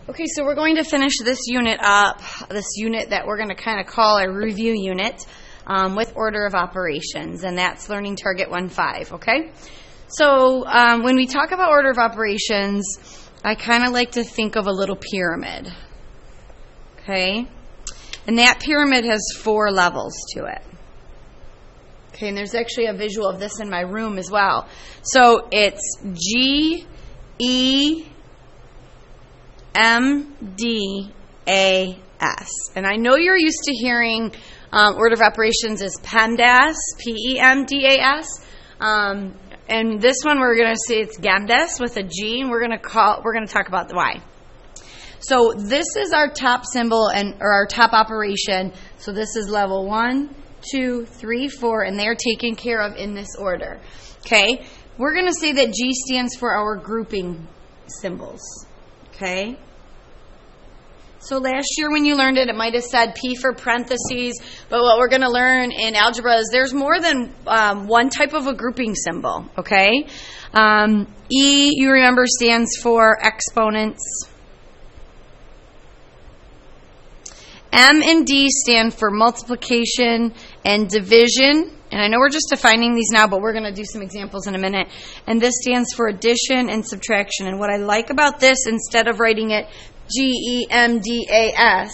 Okay, so we're going to finish this unit up, this unit that we're going to kind of call a review unit with order of operations, and that's learning target 1.5, okay? So when we talk about order of operations, I kind of like to think of a little pyramid, okay? And that pyramid has 4 levels to it. Okay, and there's actually a visual of this in my room as well. So it's G, E, M, D, A, S. And I know you're used to hearing order of operations as PEMDAS, P-E-M-D-A-S. And this one we're going to say it's GEMDAS with a G, and we're going to talk about the Y. So this is our top symbol or our top operation. So this is level 1, 2, 3, 4, and they're taken care of in this order. Okay? We're going to say that G stands for our grouping symbols. Okay? So last year when you learned it, it might have said P for parentheses, but what we're going to learn in algebra is there's more than one type of a grouping symbol. Okay? E, you remember, stands for exponents. M and D stand for multiplication and division. And I know we're just defining these now, but we're going to do some examples in a minute. And this stands for addition and subtraction. And what I like about this, instead of writing it G-E-M-D-A-S,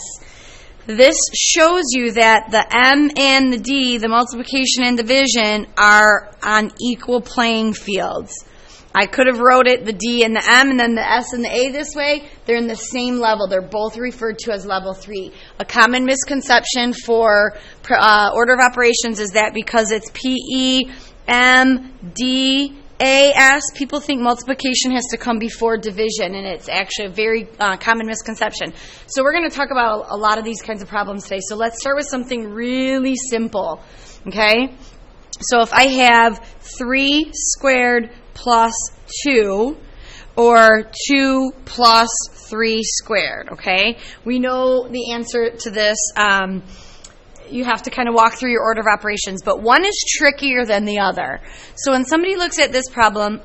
this shows you that the M and the D, the multiplication and division, are on equal playing fields. I could have wrote it, the D and the M, and then the S and the A this way. They're in the same level. They're both referred to as level 3. A common misconception for order of operations is that because it's P-E-M-D-A-S, people think multiplication has to come before division, and it's actually a very common misconception. So we're going to talk about a lot of these kinds of problems today. So let's start with something really simple, okay? So if I have 3 squared plus 2, or 2 plus 3 squared, okay? We know the answer to this. You have to kind of walk through your order of operations, but one is trickier than the other. So when somebody looks at this problem,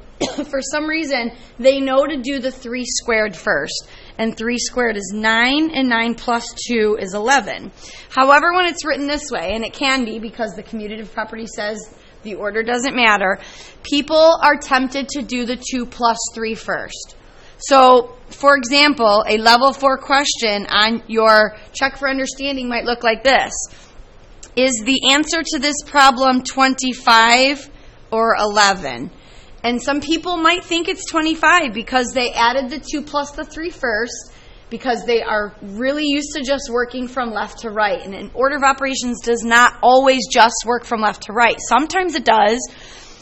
for some reason, they know to do the 3 squared first. And 3 squared is 9, and 9 plus 2 is 11. However, when it's written this way, and it can be because the commutative property says the order doesn't matter, people are tempted to do the 2 plus 3 first. So, for example, a level 4 question on your check for understanding might look like this. Is the answer to this problem 25 or 11? And some people might think it's 25 because they added the 2 plus the 3 first, because they are really used to just working from left to right. And an order of operations does not always just work from left to right. Sometimes it does.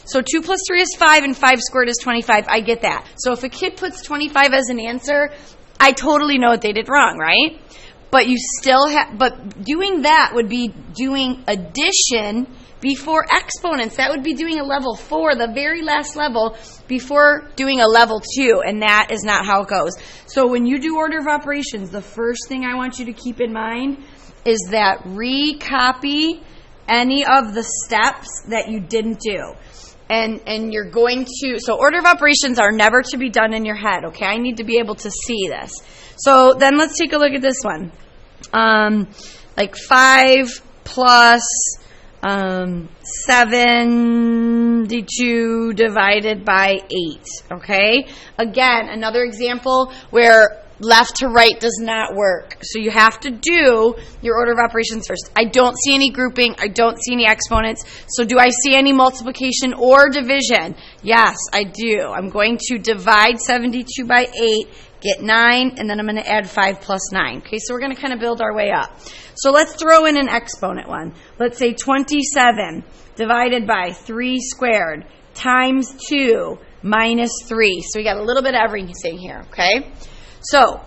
So 2 plus 3 is 5, and 5 squared is 25. I get that. So if a kid puts 25 as an answer, I totally know what they did wrong, right? But you still but doing that would be doing addition before exponents. That would be doing a level 4, the very last level, before doing a level 2, and that is not how it goes. So when you do order of operations, the first thing I want you to keep in mind is that recopy any of the steps that you didn't do. And you're going to, so order of operations are never to be done in your head, okay? I need to be able to see this. So then let's take a look at this one. Like 5 plus 72 divided by 8, okay? Again, another example where left to right does not work. So you have to do your order of operations first. I don't see any grouping. I don't see any exponents. So do I see any multiplication or division? Yes, I do. I'm going to divide 72 by 8, get 9, and then I'm going to add 5 plus 9. Okay, so we're going to kind of build our way up. So let's throw in an exponent one. Let's say 27 divided by 3 squared times 2 minus 3. So we got a little bit of everything here, okay? So,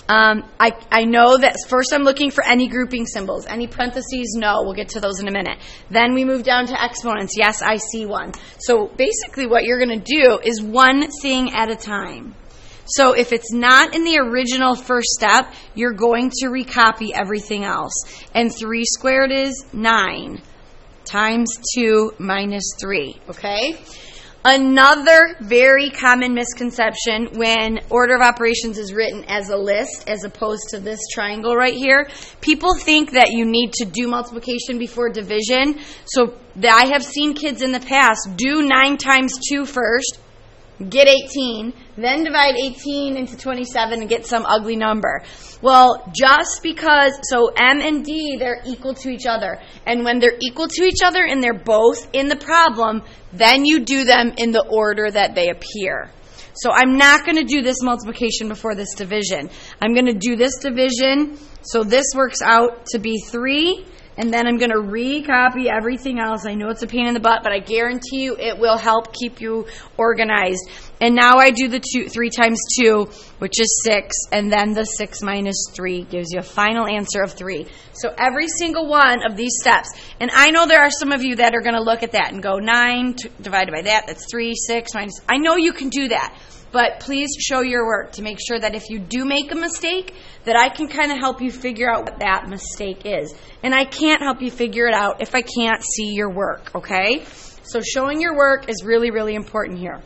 I know that first I'm looking for any grouping symbols. Any parentheses? No. We'll get to those in a minute. Then we move down to exponents. Yes, I see one. So basically what you're going to do is one thing at a time. So if it's not in the original first step, you're going to recopy everything else. And 3 squared is 9 times 2 minus 3, okay? Another very common misconception when order of operations is written as a list as opposed to this triangle right here, people think that you need to do multiplication before division. So I have seen kids in the past do 9 times 2 first, get 18, then divide 18 into 27 and get some ugly number. Well, just because, so M and D, they're equal to each other. And when they're equal to each other and they're both in the problem, then you do them in the order that they appear. So I'm not going to do this multiplication before this division. I'm going to do this division, so this works out to be 3. And then I'm going to recopy everything else. I know it's a pain in the butt, but I guarantee you it will help keep you organized. And now I do the 3 times 2, which is 6, and then the 6 minus 3 gives you a final answer of 3. So every single one of these steps, and I know there are some of you that are going to look at that and go 9 divided by that, that's 3, 6 minus. I know you can do that. But please show your work to make sure that if you do make a mistake, that I can kind of help you figure out what that mistake is. And I can't help you figure it out if I can't see your work, okay? So showing your work is really, really important here.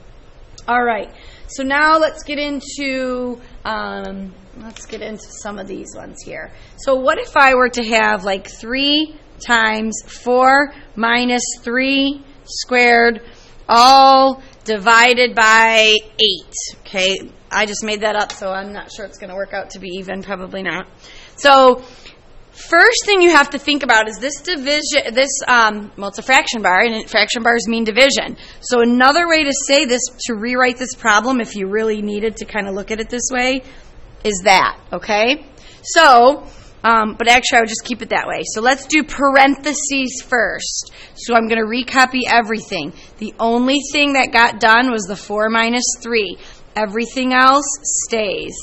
All right. So now let's get into some of these ones here. So what if I were to have like 3 times 4 minus 3 squared all divided by 8. Okay, I just made that up, so I'm not sure it's going to work out to be even. Probably not. So first thing you have to think about is this division. Well, it's a fraction bar, and fraction bars mean division. So another way to say this, to rewrite this problem, if you really needed to kind of look at it this way, is that. Okay. So. But actually, I would just keep it that way. So let's do parentheses first. So I'm going to recopy everything. The only thing that got done was the 4 minus 3. Everything else stays.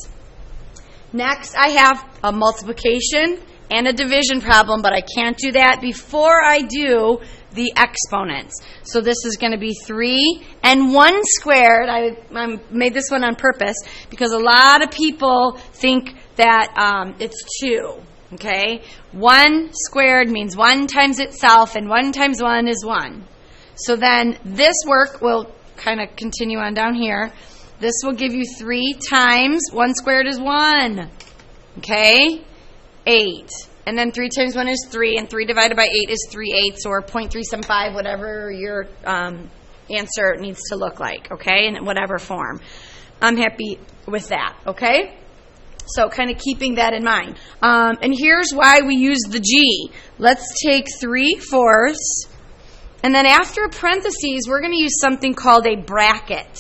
Next, I have a multiplication and a division problem, but I can't do that before I do the exponents. So this is going to be 3 and 1 squared. I made this one on purpose because a lot of people think that it's 2. Okay? 1 squared means 1 times itself, and 1 times 1 is 1. So then this work will kind of continue on down here. This will give you 3 times 1 squared is 1. Okay? 8. And then 3 times 1 is 3, and 3 divided by 8 is 3/8, or 0.375, whatever your answer needs to look like, okay, in whatever form. I'm happy with that, okay? So kind of keeping that in mind. And here's why we use the G. Let's take 3/4, and then after parentheses, we're going to use something called a bracket.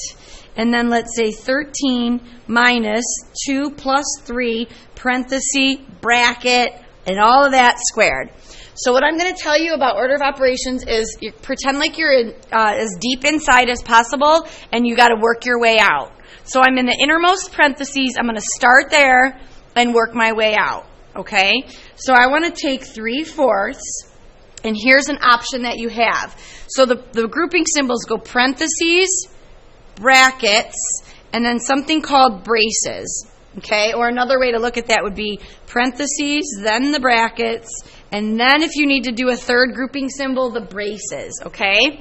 And then let's say 13 minus 2 plus 3, parenthesis, bracket, and all of that squared. So what I'm going to tell you about order of operations is you pretend like you're as deep inside as possible, and you got to work your way out. So I'm in the innermost parentheses. I'm going to start there and work my way out. Okay? So I want to take 3/4, and here's an option that you have. So the grouping symbols go parentheses, brackets, and then something called braces. Okay? Or another way to look at that would be parentheses, then the brackets, and then if you need to do a third grouping symbol, the braces. Okay?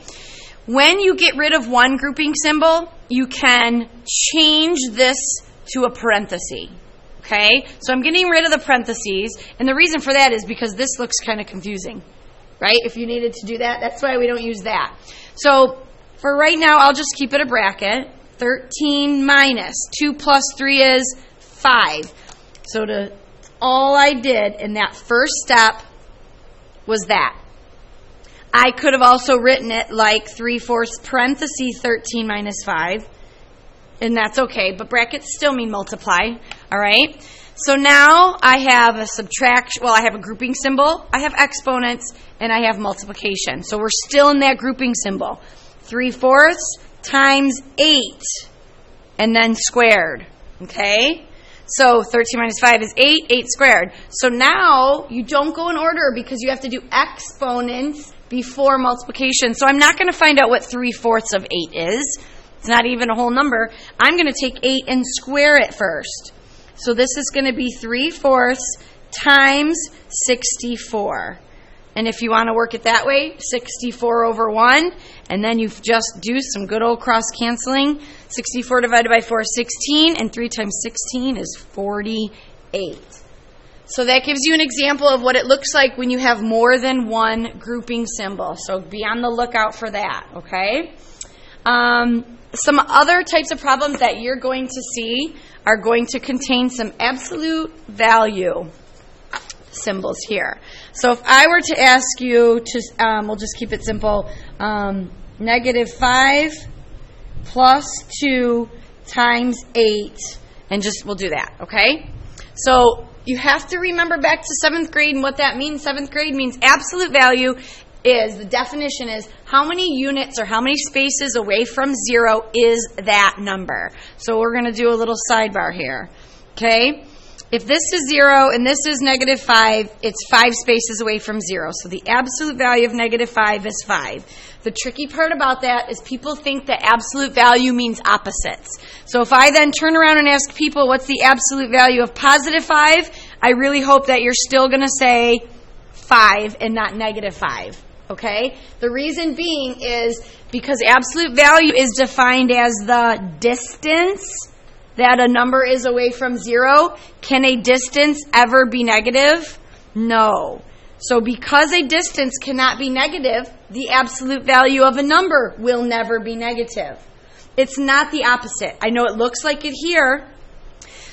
When you get rid of one grouping symbol, you can change this to a parenthesis. Okay? So I'm getting rid of the parentheses, and the reason for that is because this looks kind of confusing. Right? If you needed to do that, that's why we don't use that. So for right now, I'll just keep it a bracket. 13 minus 2 plus 3 is 5. So all I did in that first step was that. I could have also written it like 3/4 parenthesis 13 minus 5. And that's okay, but brackets still mean multiply. All right? So now I have a subtraction, I have a grouping symbol, I have exponents, and I have multiplication. So we're still in that grouping symbol. 3/4 times 8, and then squared. Okay? So 13 minus 5 is 8, 8 squared. So now you don't go in order because you have to do exponents before multiplication. So I'm not going to find out what 3/4 of 8 is. It's not even a whole number. I'm going to take 8 and square it first. So this is going to be 3/4 times 64. And if you want to work it that way, 64 over 1. And then you just do some good old cross canceling. 64 divided by 4 is 16, and 3 times 16 is 48. So that gives you an example of what it looks like when you have more than one grouping symbol. So be on the lookout for that, okay? Some other types of problems that you're going to see are going to contain some absolute value symbols here. So if I were to ask you to, we'll just keep it simple, negative 5 plus 2 times 8, and we'll do that, okay? So you have to remember back to 7th grade and what that means. 7th grade means absolute value is, the definition is, how many units or how many spaces away from 0 is that number. So we're going to do a little sidebar here, okay? If this is 0 and this is negative 5, it's 5 spaces away from 0. So the absolute value of negative 5 is 5. The tricky part about that is people think that absolute value means opposites. So if I then turn around and ask people what's the absolute value of positive 5, I really hope that you're still going to say 5 and not negative 5. Okay? The reason being is because absolute value is defined as the distance that a number is away from 0. Can a distance ever be negative? No. So because a distance cannot be negative, the absolute value of a number will never be negative. It's not the opposite. I know it looks like it here.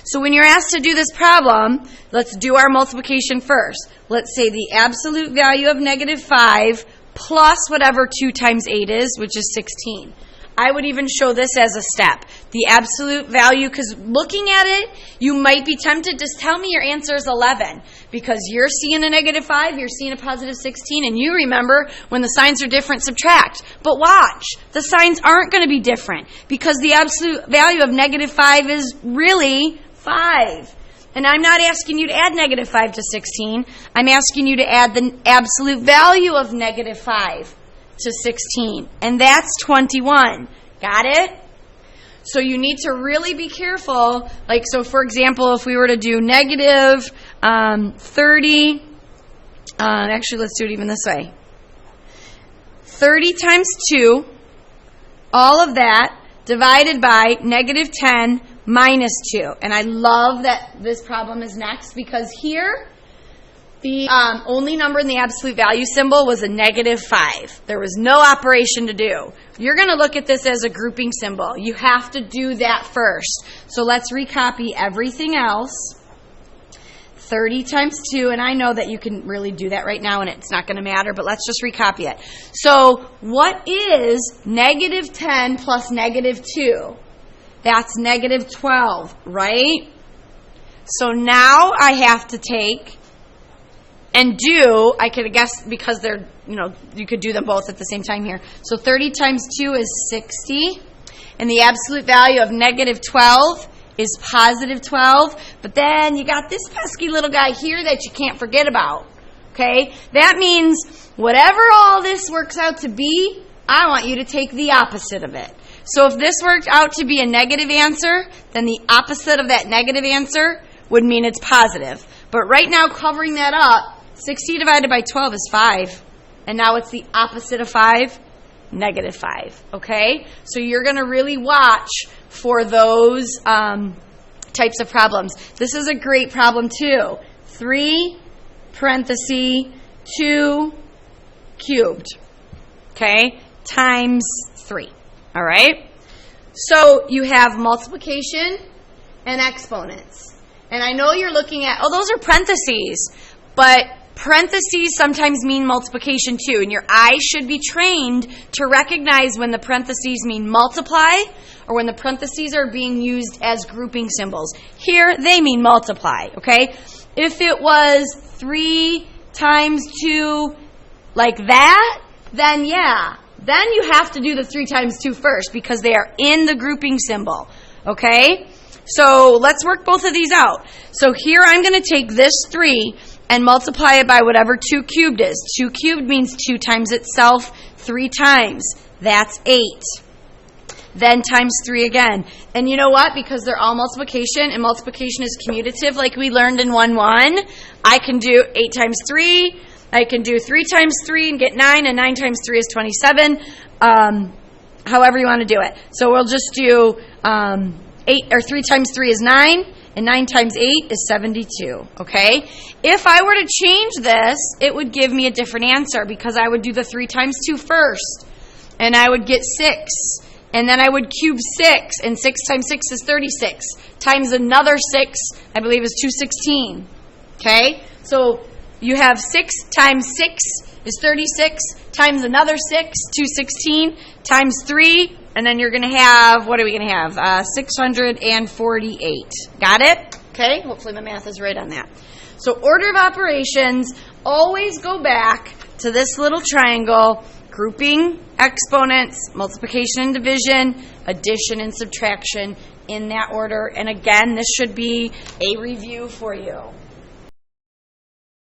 So when you're asked to do this problem, let's do our multiplication first. Let's say the absolute value of negative 5 plus whatever 2 times 8 is, which is 16. I would even show this as a step. The absolute value, because looking at it, you might be tempted to tell me your answer is 11. Because you're seeing a negative 5, you're seeing a positive 16, and you remember when the signs are different, subtract. But watch, the signs aren't going to be different because the absolute value of negative 5 is really 5. And I'm not asking you to add negative 5 to 16. I'm asking you to add the absolute value of negative 5 to 16. And that's 21. Got it? So you need to really be careful. Like, so for example, if we were to do negative 30, actually let's do it even this way. 30 times 2, all of that divided by negative 10 minus 2. And I love that this problem is next because here, the only number in the absolute value symbol was a negative 5. There was no operation to do. You're going to look at this as a grouping symbol. You have to do that first. So let's recopy everything else. 30 times 2, and I know that you can really do that right now and it's not going to matter, but let's just recopy it. So what is negative 10 plus negative 2? That's negative 12, right? So now I have to take and do, I could guess because they're, you could do them both at the same time here. So 30 times 2 is 60. And the absolute value of negative 12 is positive 12. But then you got this pesky little guy here that you can't forget about. Okay? That means whatever all this works out to be, I want you to take the opposite of it. So if this worked out to be a negative answer, then the opposite of that negative answer would mean it's positive. But right now, covering that up, 60 divided by 12 is 5. And now it's the opposite of 5, negative 5. Okay? So you're going to really watch for those types of problems. This is a great problem too. 3 parentheses 2 cubed. Okay? Times 3. All right? So you have multiplication and exponents. And I know you're looking at, those are parentheses. But parentheses sometimes mean multiplication too. And your eyes should be trained to recognize when the parentheses mean multiply or when the parentheses are being used as grouping symbols. Here, they mean multiply, okay? If it was 3 times 2 like that, then yeah. Then you have to do the 3 times 2 first because they are in the grouping symbol, okay? So let's work both of these out. So here I'm going to take this 3 and multiply it by whatever 2 cubed is. 2 cubed means 2 times itself 3 times. That's 8. Then times 3 again. And you know what? Because they're all multiplication, and multiplication is commutative like we learned in 1-1, I can do 8 times 3 I can do 3 times 3 and get 9, and 9 times 3 is 27. However you want to do it. So we'll just do 3 times 3 is 9, and 9 times 8 is 72, okay? If I were to change this, it would give me a different answer because I would do the 3 times 2 first, and I would get 6. And then I would cube 6, and 6 times 6 is 36, times another 6, I believe is 216, okay? So you have 6 times 6 is 36, times another 6, 216, times 3, and then you're going to have, what are we going to have? 648. Got it? Okay, hopefully my math is right on that. So order of operations, always go back to this little triangle, grouping, exponents, multiplication and division, addition and subtraction in that order. And again, this should be a review for you.